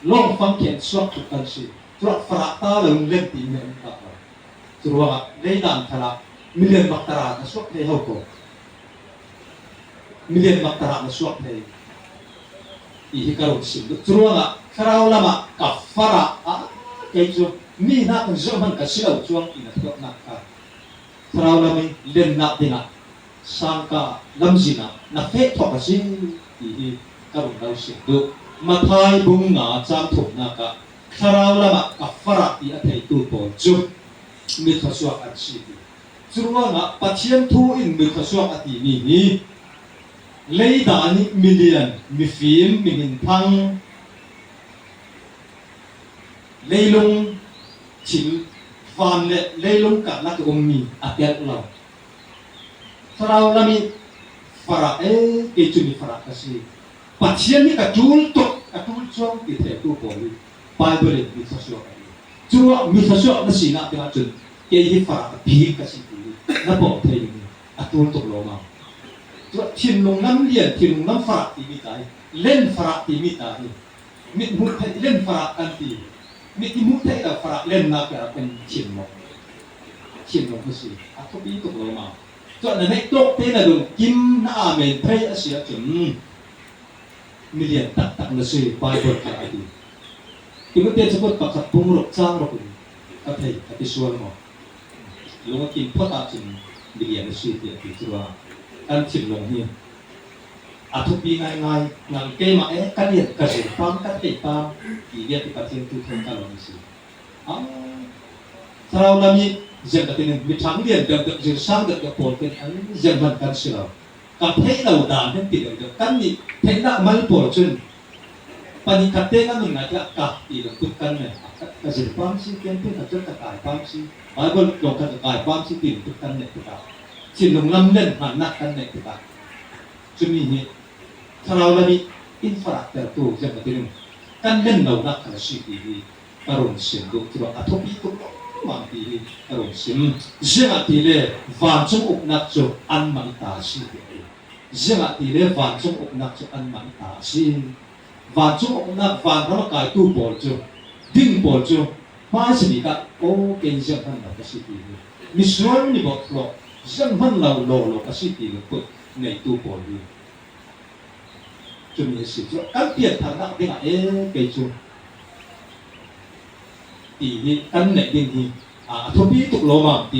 long phang khen suak tu kan si tua frata lung len ti men ka tua dei dan thala million baktara na suak thei ho ko million baktara na suak thei i hi karong sim tua kharau lama ka fara a ke chu mi na kan zo man ka siau chuang ina tok na ka kharau lami len na dinga sangka lamzina na fe thok si i hi karong dau sim du mathai bung nga cham thuk na ka kharau lama ka fara i a thei tu to chu mi khasuak an si chuwa nga pathian thu in mi khasuak ati ni ni leidani million mi fim mi min thang leilung chil van le leilung ka la ko mi atel lo kharau lami fara ke chu ni fara ka si pathian ni ka tul to ka tul chong ki the tu ko ni bible mi khasuak chuwa mi khasuak na si na te chun ke hi fara bi ka si na bo thei ni atul to lo ma chuwa thin lung nam lian thin lung nam fara ti mi tai len fara ti mi tai mi mu thei len fara kan ti mi ti mu thei da fara len na ka pen chin mo ko si a to bi to lo ma chuwa na nei tok te na dun kim na amen thei a sia chun million tak tak na si bible ka ai ti mo te chapot pakhat pung rok chang rok ni ka thei ka ti sual mo lo kim phota chin million na si ti chuwa kan chin long hi a thu pi ngai ngai ngang ke ma ka liet ka se pam ka te pa ki dia ti pa chen tu thon ka lo ni si a sarau lami jen ka tin mi thang lian da da jin sang da da pol ken an jen ban kan si lo ka thei lo dan hen ti da kan ni thei na mal pol chun pani ka te ka nun na ka ti lo put kan ne ka jin pam si ken pe ka chon ka kai pam si bible lo ka kai pam si ti put kan ne ta chin long lam len han na kan ne ta chumi ni kharau lami infrastructure tu jen ka tin kan len lo na ka si ti karong sim do tro athopi to mang ti karong sim jenga ti le van chung up nak chu an mang ta si jenga ti le van chung up nak chu an mang ta si van chung up nak van ra kai tu bol chu ding bol chu ma si ka o ken jang han ka si ti mi suan ni bot lo jang han lo lo ka si ti ko nei tu bol ni chu mi si chu kan tian thang na dinga ke chu ti ni kan nei ding hi a thopi tu lo ma ti